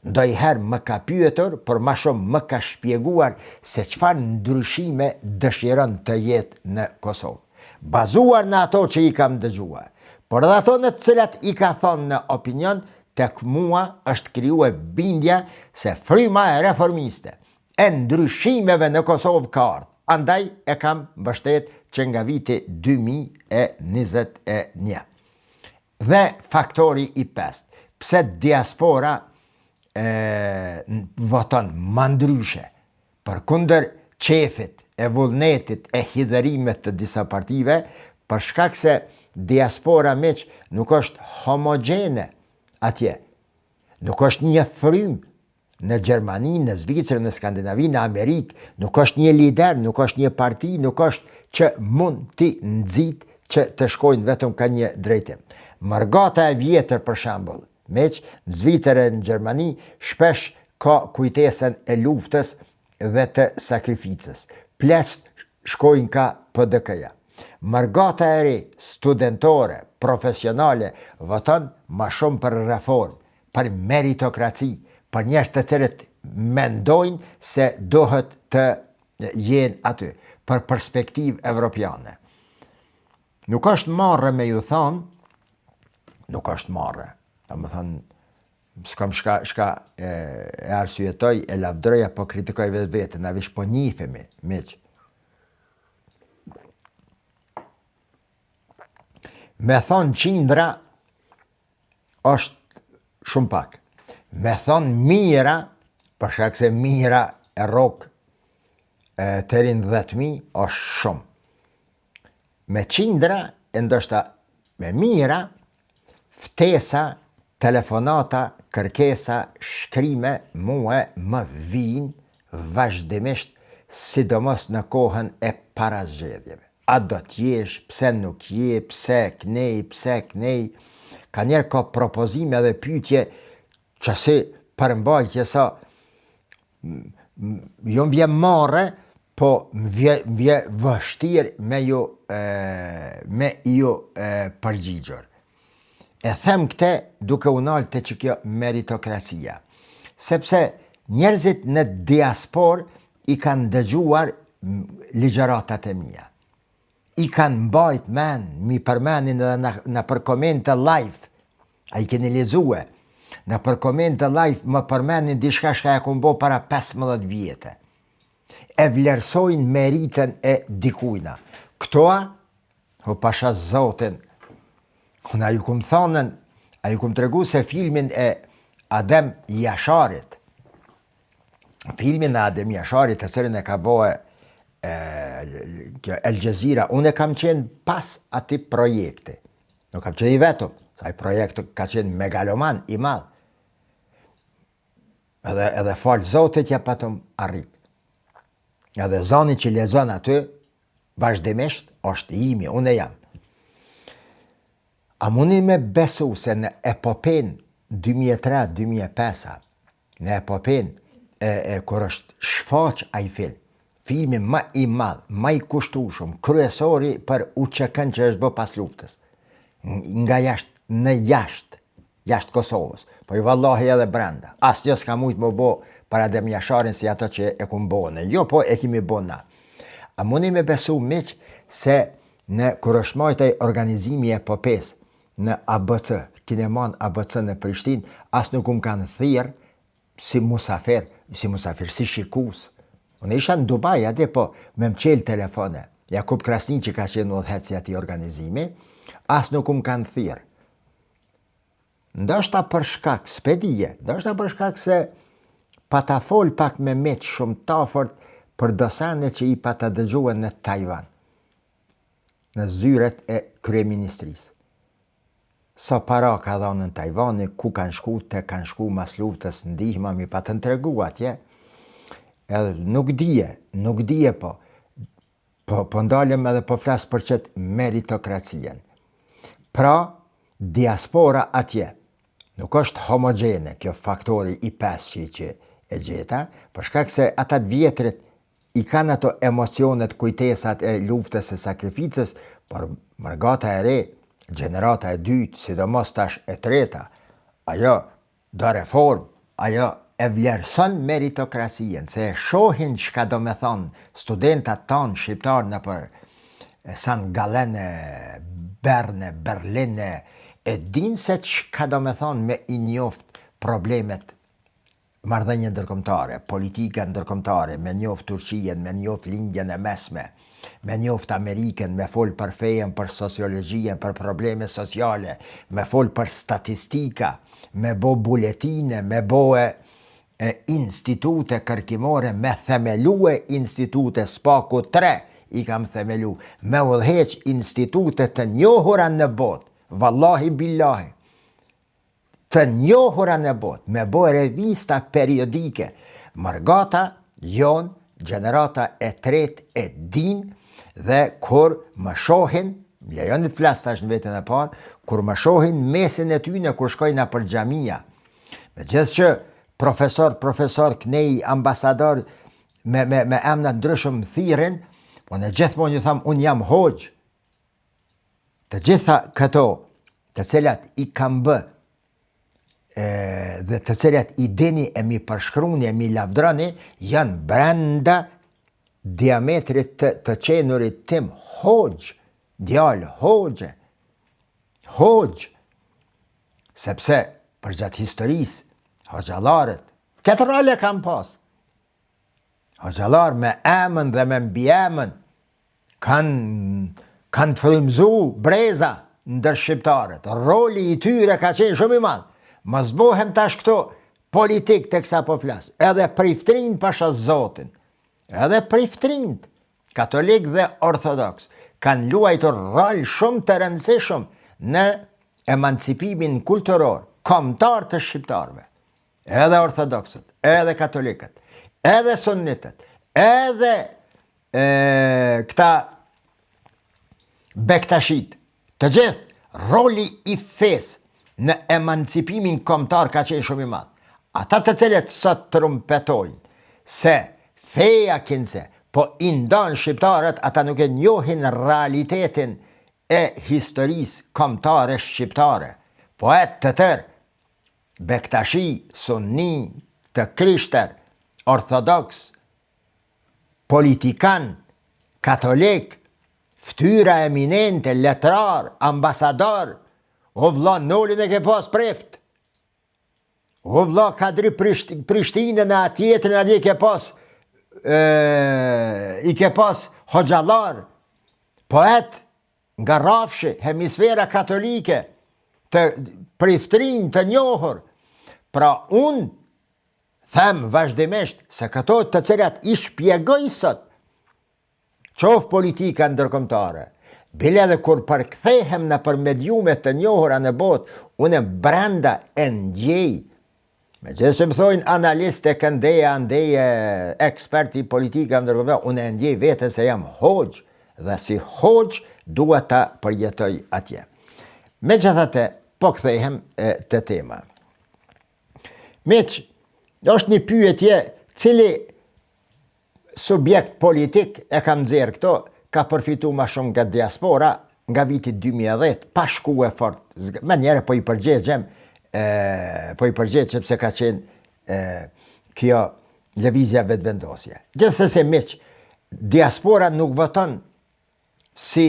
ndonjëherë më ka pyetur, por më shumë më ka shpjeguar se çfarë ndryshime dëshiron të jetë në Kosovë. Bazuar në ato që i kam dëgjuar, por edhe ato në të cilat i ka thonë në opinion, tek mua është krijuar bindja se fryma e reformiste e ndryshimeve në Kosovë ka ardhur. Andaj e kam mbështet që nga viti 2021. Dhe faktori i pestë, pse diaspora voton më ndryshe, përkundër qefit, e vullnetit, e hidhërimet të disa partive, për shkak se diaspora miq nuk është homogjene atje. Nuk është një frym në Gjermani, në Zvicër, në Skandinavi, në Amerikë, nuk është një lider, nuk është një parti, nuk është që mund t'i nxit që të shkojnë vetëm ka një drejtim. Mërgata e vjetër, për shembull, meq, në Zvicër e në Gjermani, shpesh ka kujtesën e luftës dhe të sakrificës. Plest shkojnë ka PDK-ja. Mërgata e re, studentore, profesionale, voton ma shumë për reformë, për meritokraci, për njerëz të cilët mendojnë se duhet të jenë aty, për perspektivë evropiane. Nuk është marrë me ju thonë, nuk është marrë. Ta më thonë, s'kam shka e arsyetoj, e lavdroja, po kritikoj vetë vetën, a vish po njifemi, miq. Me thonë qindra është shumë pak. Me thonë mira, për shkak se mira e rok të rinë 10.000, është shumë. Me qindra, e ndoshta me mira, ftesa, telefonata, kërkesa, shkrime, mua më vinë vazhdimisht, sidomos në kohën e parazgjedhjeve. A do t'jesh, pse nuk je, pse knej, ka njerë ka propozime dhe pyetje që si përmbajtje sa jo m'vje marre, po m'vje vështirë me ju përgjigjur. E them këte duke unal të që kjo meritokracia. Sepse njerëzit në diaspor i kanë dëgjuar ligjëratat e mia. I kanë mbajt men, mi përmenin edhe në për komente live, a i keni lezue, në për komente live më përmenin dishka shka e kumbo para 15 vjetë. E vlerësojnë meritën e dikujna. Këtoa, ho pasha zotin, a ju kumë thonën, a ju kumë të regu se filmin e Adem Jasharit, filmin e Adem Jasharit, të cilin e ka bohe El Jazeera, unë e kam qenë pas ati projekte. Nuk kam qenë i vetëm, sa i projekt ka qenë megaloman i madh. Edhe falë Zotit ja patëm arrit. Edhe zoni që lezon aty, vazhdimisht, është imi, unë e jam. A mundi me besu se në epopen 2003-2005, në epopen kur është shfaq a i film, filmi më i madh, më i kushtueshëm, kryesori për UÇK-n që është bë pas luftës. Nga jashtë Kosovës, po i vallahi edhe brenda. Asnjë s'ka mujtë më bë para Adem Jasharin si ato që e kum bënë. Jo, po e kemi bënë na. A mundi me besu miq se në kur është marrë organizimi e epopes në ABC, kineman ABC në Prishtinë, as nuk kanë thirr si musafir, si shikus. Unë isha në Dubai, atje po me më qelë telefone. Jakub Krasni që ka qenë udhëheci ati organizimi, as nuk kanë thirr. Ndoshta për shkak, spedije, ndoshta për shkak se pa ta fol pak me meq shumë tafort për dosane që i pa ta dëgjuar në Taiwan, në zyret e kryeministrisë. Sa para ka dhënë në Taiwan, ku kanë shku mas luftës ndihma, mi pa të tregu atje. Edhe nuk dije po ndalem edhe po flas për çet meritokracien. Pra, diaspora atje nuk është homogjene, kjo faktori i pesë që e gjeta, për shkak se ata të vjetrit i kanë ato emocionet, kujtesat e luftës e sakrificës, por margata e re, gjenerata e dytë, sidomos tash e treta, ajo do reform, ajo e vlerëson meritokracien, se e shohin çka do me thonë studentat tanë shqiptarë në për San Gallen, Berne, Berlin, e din se çka do me thonë me i njoft problemet marrëdhënie ndërkombëtare, politika ndërkombëtare, me njoft Turqien, me njoft lindjen e mesme, me njoft Amerikën, me fol për fejen, për sociologjien, për probleme sociale, me fol për statistika, me bo buletine, me bo institute kërkimore, me themelue institute, spaku 3 i kam themelu, me udhëheq institute të njohura në botë, vallahi billahi, të njohura në botë, me bo revista periodike, margata jon, gjenerata e tret e din, dhe kur më shohin, lejonit flas tash në vetën e parë, kur më shohin mesin e tyne kur shkojna për xhamia, me gjithë që profesor, knej, ambasador, me emna ndryshëm thirrin, po në gjithmonë ju tham, unë jam hoxh. Të gjitha këto, të cilat i kam bë, dhe të cilat i dini e mi përshkruni, e mi lavdrani, janë brenda diametrit të qenurit tim, hoxh, djalë, hoxh, sepse për gjatë historisë, hoxhallarët, këtë role kam pas. Hoxhallar me emën dhe me mbiemën kanë frymzu breza ndër shqiptarët. Roli i tyre ka qenë shumë i madh. Mos bohem tash këto politik të kësa po flas. Edhe priftrin pasha Zotin, edhe priftrin katolik dhe ortodoks kanë luajtur rol shumë të rëndësishëm në emancipimin kulturor, kombëtar të shqiptarëve. Edhe ortodoksët, edhe katolikët, edhe sunnitët, edhe këta bektashit, të gjithë roli i fesë në emancipimin kombëtar ka qenë shumë i madh. Ata të cilët sot trumpetojnë se feja kinse, po i ndan shqiptarët, ata nuk e njohin realitetin e historisë kombëtare shqiptare. poet të tërë, Bektashi, Sunni, të krishter, orthodoks, politikan, katolik, ftyra eminente, letrar, ambasador, o vlla Nolin e ke pas prift. O vlla Kadri Prishtinën e atjetën atje ke pas, i ke pas hoxhallar, poet nga Rafshi, hemisfera katolike, të priftrin të njohur. Pra unë them vazhdimisht se këto të cilat i shpjegoj sot, qoftë politika ndërkombëtare, bile edhe kur përkthehem në për mediumet të njohura në botë, unë brenda e ndjej. Me që se më thojnë analiste, këndeja, ndeje, eksperti politika ndërkombëtare, unë e ndjej vete se jam hoxh, dhe si hoxh duhet ta përjetoj atje. Megjithatë, po kthehem te tema. Miq, është një pyetje cili subjekt politik e kam nxjerr këto, ka përfitu ma shumë nga diaspora, nga viti 2010, pa shkue fort. Me njerë po i përgjegjem, sepse ka qenë kjo lëvizja vetëvendosje. Gjithsesi miq, diaspora nuk voton si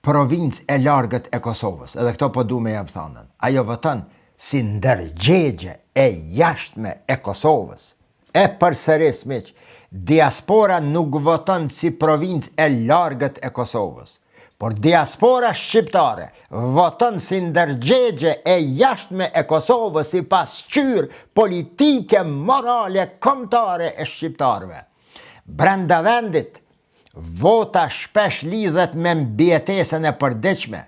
provincë e largët e Kosovës, edhe këto po du me jam thënën. Ajo voton si ndërgjegje e jashtme e Kosovës. E përsëris miq, diaspora nuk voton si provincë e largët e Kosovës, por diaspora shqiptare voton si ndërgjegje e jashtme e Kosovës si pasqyrë politike, morale, kombëtare e shqiptarëve. Brenda vendit, vota shpesh lidhet me mbijetesën e përditshme.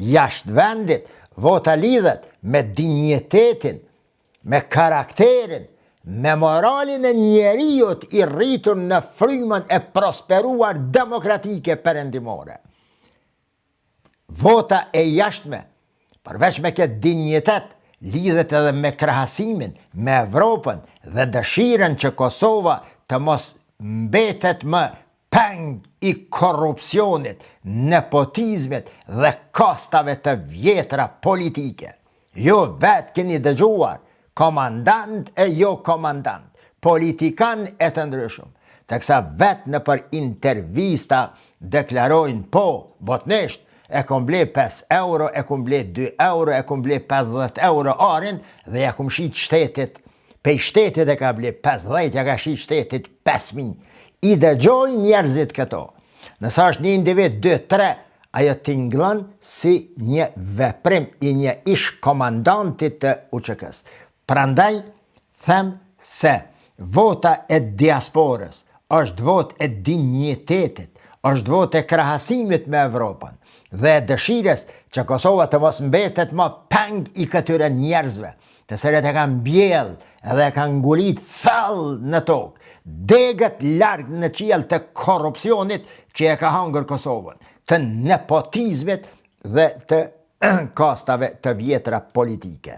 Jashtë vendit, vota lidhet me dinjitetin, me karakterin, me moralin e njeriut i rritur në frymën e prosperuar demokratike perëndimore. Vota e jashtme, përveç me këtë dinjitet, lidhet edhe me krahasimin me Evropën dhe dëshiren që Kosova të mos mbetet më peng i korrupsionit, nepotizmit dhe kostave të vjetra politike. Jo vetë keni dëgjuar, komandant e jo komandant, politikan e të ndryshëm, teksa vetë në për intervista deklarojnë po, botnisht, e kom ble 5 euro, e kom ble 2 euro, e kom ble 50 euro arin, dhe ja kom shit shtetit, pe shtetit e ka ble 50, ja ka shit shtetit 5.000. I dëgjoj njerëzit këto. Nësa është një individ 2-3, ajo tinglan si një veprim i një ish komandantit të UÇK-s. Prandaj, them se vota e diasporës është vot e dinjitetit, është vot e krahasimit me Evropën dhe dëshires që Kosova të mos mbetet më peng i këtyre njerëzve, të cilët e kanë mbjell edhe e kanë ngulit thellë në tokë, degët largë në qiell të korrupsionit që e ka hangër Kosovën, të nepotizmit dhe të kostave të vjetra politike.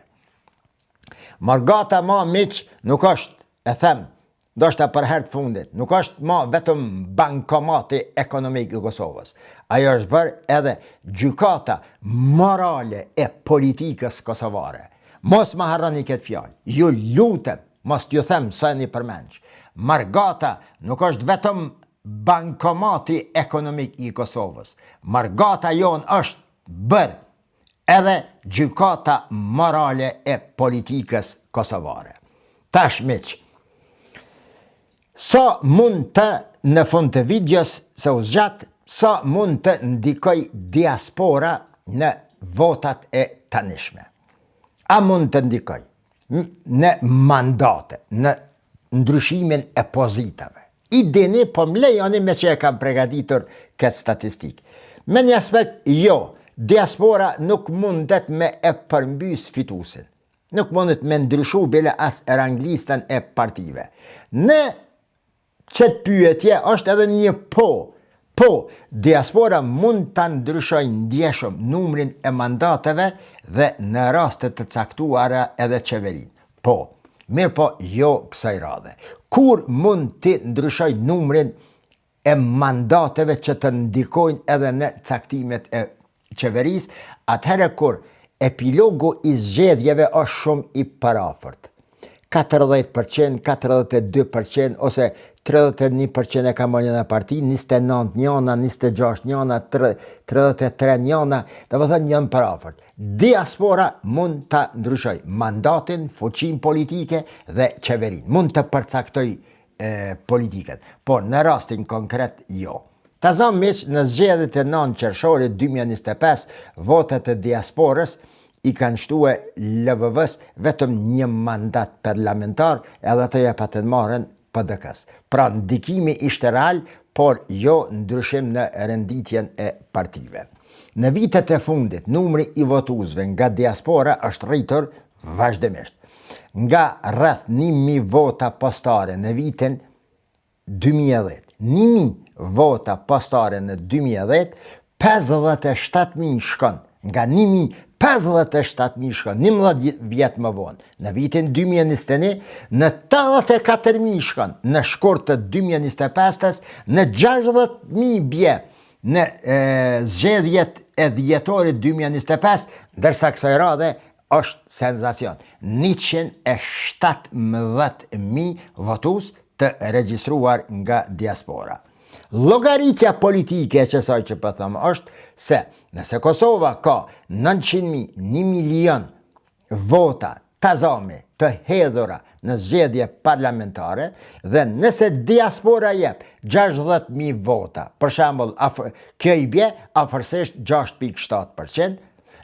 Margata ma miq nuk është, e them, ndoshta për herë të fundit, nuk është ma vetëm bankomati ekonomik i Kosovës. Ajo është bërë edhe gjykata morale e politikës kosovare. Mos më harroni këtë fjalë. Ju lutem, mos t'ju them sa një përmendsh. Margata nuk është vetëm bankomati ekonomik i Kosovës. Margata jon është bërë edhe gjykata morale e politikës kosovare. Tash miq, sa mund të në fund të videos se u zgjat, sa mund të ndikoj diaspora në votat e tanishme? A mund të ndikoj në mandate, në ndryshimin e pozitave? I dini, po më lejoni me që e kam pregaditur këtë statistik. Me një aspekt, jo, diaspora nuk mundet me e përmbys fitusin. Nuk mundet me ndryshu bile as ranglistën e partive. Në qëtë pyetje është edhe një po. Po, diaspora mund të ndryshoj ndjeshëm numrin e mandateve dhe në rastet të caktuara edhe qeverin. Po, mirë po jo kësaj radhe. Kur mund të ndryshoj numrin e mandateve që të ndikojnë edhe në caktimet e qeveris, atëherë kur epilogu I zgjedhjeve është shumë I parafort. 40%, 42% ose 31% e ka marrë njëna parti, 29 njëna, 26 njëna, 33 njëna, dhe më thënë njënë parafort. Diaspora mund të ndryshoj mandatin, fuqin politike dhe qeverin. Mund të përcaktoj politiket, por në rastin konkret jo. Ta zamë miq, në zgjedhjet e 9 qershorit 2025, votet e diasporës I kanë shtue LVV-s vetëm një mandat parlamentar edhe të jepatën marrën PDK-s. Pra ndikimi ishte real, por jo ndryshim në renditjen e partive. Në vitet e fundit, numri I votuesve nga diaspora është rritur vazhdimisht. Nga rreth 1000 vota postare në vitin 2010. 1000 vota postare në 2010, 57.000 shkon. Nga 57.000 shkon, 11 vjetë më vonë. Në vitin 2021, në 84.000 shkon, në shkurt të 2025, në 60.000 bje, në zgjedhjet e dhjetorit 2025, ndërsa kësaj radhe është senzacion. 117.000 votues të regjistruar nga diaspora. Llogaritja politike që saj që po them është se nëse Kosova ka 900.000, 1 milion vota tazame të hedhura në zgjedhje parlamentare dhe nëse diaspora jep 60.000 vota, për shembull, kjo I bie afërsisht 6.7%,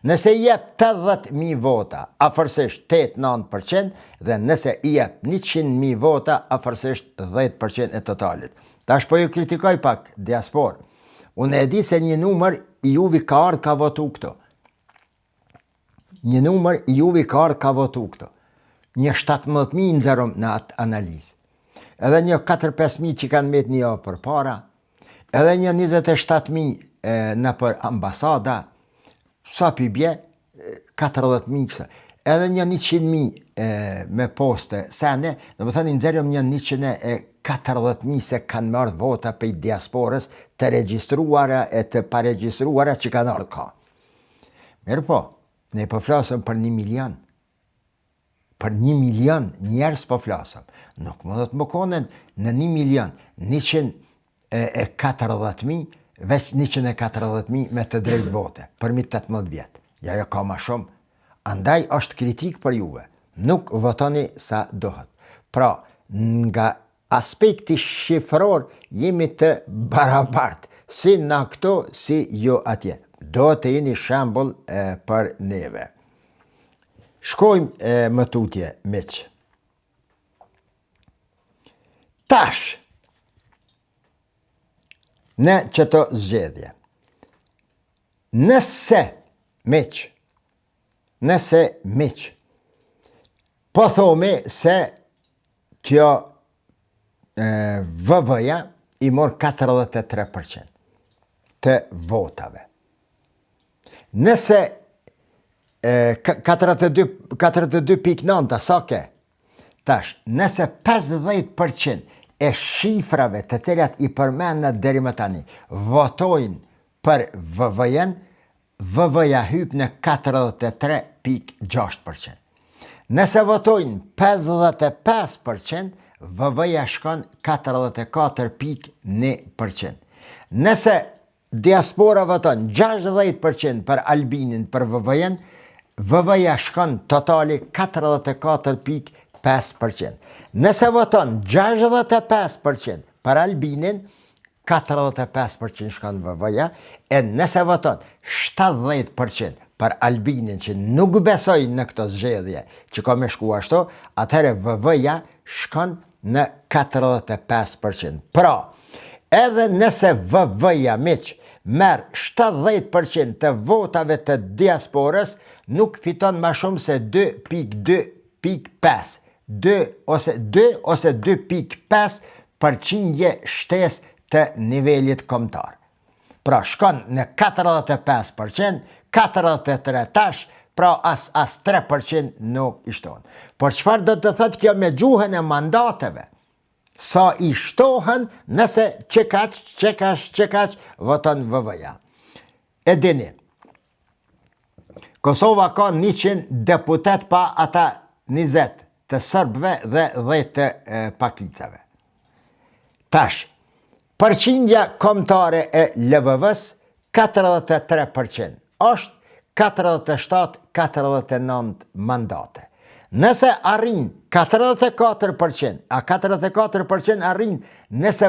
nëse jep 80.000 vota, afërsisht 8-9%, dhe nëse I jep 100.000 vota, afërsisht 10% e totalit. Tash po ju kritikoj pak diaspor. Unë e di se një numër I juvi ka ardhë ka votu këto. Një numër I juvi ka ardhë ka votu këto. Një 17.000 nëzërum në atë analizë. Edhe një 4-5.000 që kanë met një javë për para. Edhe një 27.000 në për ambasada. Sa pi bje? 40.000. Edhe një 100.000 me poste sene. Dhe më thënë nëzërum një 140.000 se kanë marrë vota për diasporës të regjistruara e të paregjistruara që kanë ardhë ka. Mirë po, ne po flasëm për 1 milion. Për 1 milion njerës po flasëm. Nuk më do të më konen në 1 milion 140.000, veç 140.000 me të drejt vote, për mi 18 vjetë. Ja jo ka ma shumë. Andaj është kritik për juve. Nuk votoni sa dohet. Pra, nga aspekti shifror jemi të barabartë, si në këto, si jo atje. Do të jeni shembull për neve. Shkojmë më tutje, miq. Tash, në qëto zgjedhje, nëse miq, po thome se kjo VV-ja I mor 43% të votave. Nëse 42.9 sa ke, tash, nëse 50% e shifrave të cilat I përmenda deri më tani votojnë për VV-jen, VV-ja hyp në 43.6%. Nëse votojnë 55%, VV-ja shkon 44.1%. Nëse diaspora voton 60% për Albinin për VV-jen, VV-ja shkon totali 44.5%. Nëse voton 65% për Albinin, 45% shkon VV-ja, e nëse voton 70% për Albinin që nuk besoj në këto zgjedhje që ka me shku ashtu, atëherë VV-ja shkon në 45%. Pra, edhe nëse VV-ja miq merr 70% të votave të diasporës, nuk fiton ma shumë se 2.5. 2 ose 2.5 përqindje shtesë të nivelit kombëtar. Pra, shkon në 45%, 43 tash, pra as 3% nuk I shtohen. Por çfarë do të thotë kjo me gjuhën e mandateve? Sa I shtohen nëse që kaq voton VV-ja. E dini, Kosova ka 100 deputet pa ata 20 të sërbëve dhe 10 të pakicave. Tash, përqindja kombëtare e LVV-s 43%, është 47-49 mandate. Nëse arrin 44%, a 44% arrin nëse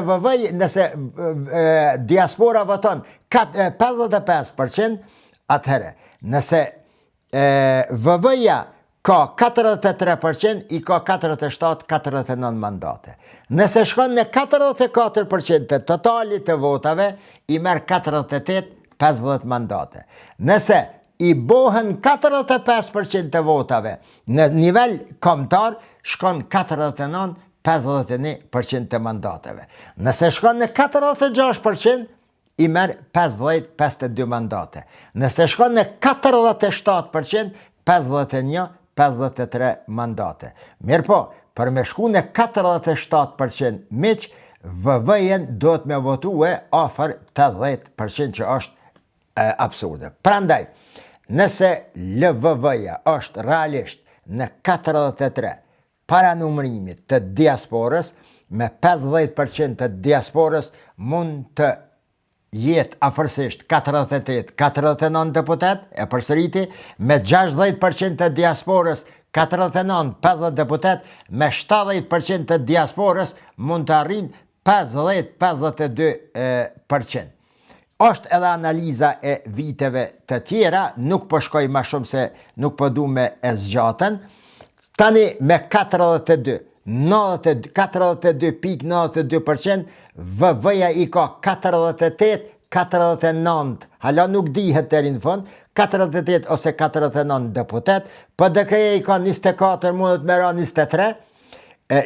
diaspora voton 55%, atëherë, nëse VV-ja ka 43%, i ka 47-49 mandate. Nëse shkon në 44% të totalit të votave, i merr 48-50 mandate. Nëse i bohen 45% të votave në nivel kombëtar, shkon 49-51% të mandateve. Nëse shkon në 46%, i merr 50-52 mandate. Nëse shkon në 47%, 51-53 mandate. Mirë po, për me shku në 47% miq, VV-jen do të me votue afër 80% që është absurde. Prandaj, nëse LVV-ja është realisht në 43 paranumërimit të diasporës, me 50% të diasporës mund të jetë afërsisht 48-49 deputet, e përsëriti, me 60% të diasporës 49-50 deputet, me 70% të diasporës mund të arrin 50-52%. Është edhe analiza e viteve të tjera, nuk po shkoj ma shumë se nuk po du me e zgjatën. Tani me 42.92% VV-ja i ka 48-49, hala nuk dihet deri në fund, 48 ose 49 deputet, PDK-ja i ka 24, mundet me ra 23,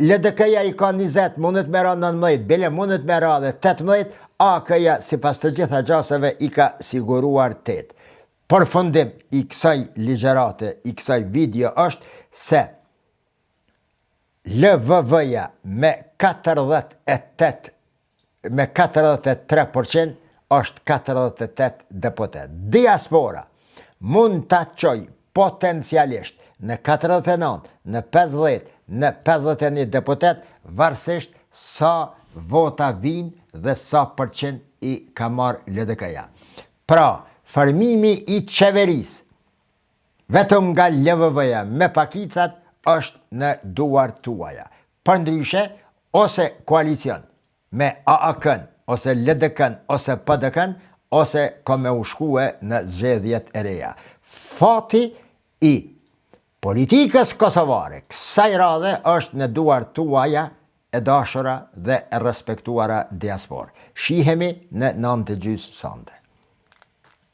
LDK-ja i ka 20, mundet me ra 19, bile mundet me ra dhe 18, AK-ja si pas të gjitha gjaseve i ka siguruar 8. Përfundim i kësaj ligjerate, i kësaj video është se LVV-ja me 43% është 48 deputet. Diaspora mund të qoj potencialisht në 49, në 50, në 51 deputet, varsisht sa vota vinë dhe sa përqind i ka marrë LDK-ja. Pra, formimi i qeveris, vetëm nga LVV-ja me pakicat, është në duar tuaja. Përndryshe, ose koalicion me AAK-n, ose LDK-n, ose PDK-n, ose ka me u shkue në zgjedhjet e reja. Fati i politikës kosovare, kësaj radhe është në duar tuaja, e dashura dhe e respektuara diaspor. Shihemi në 9:30 sande.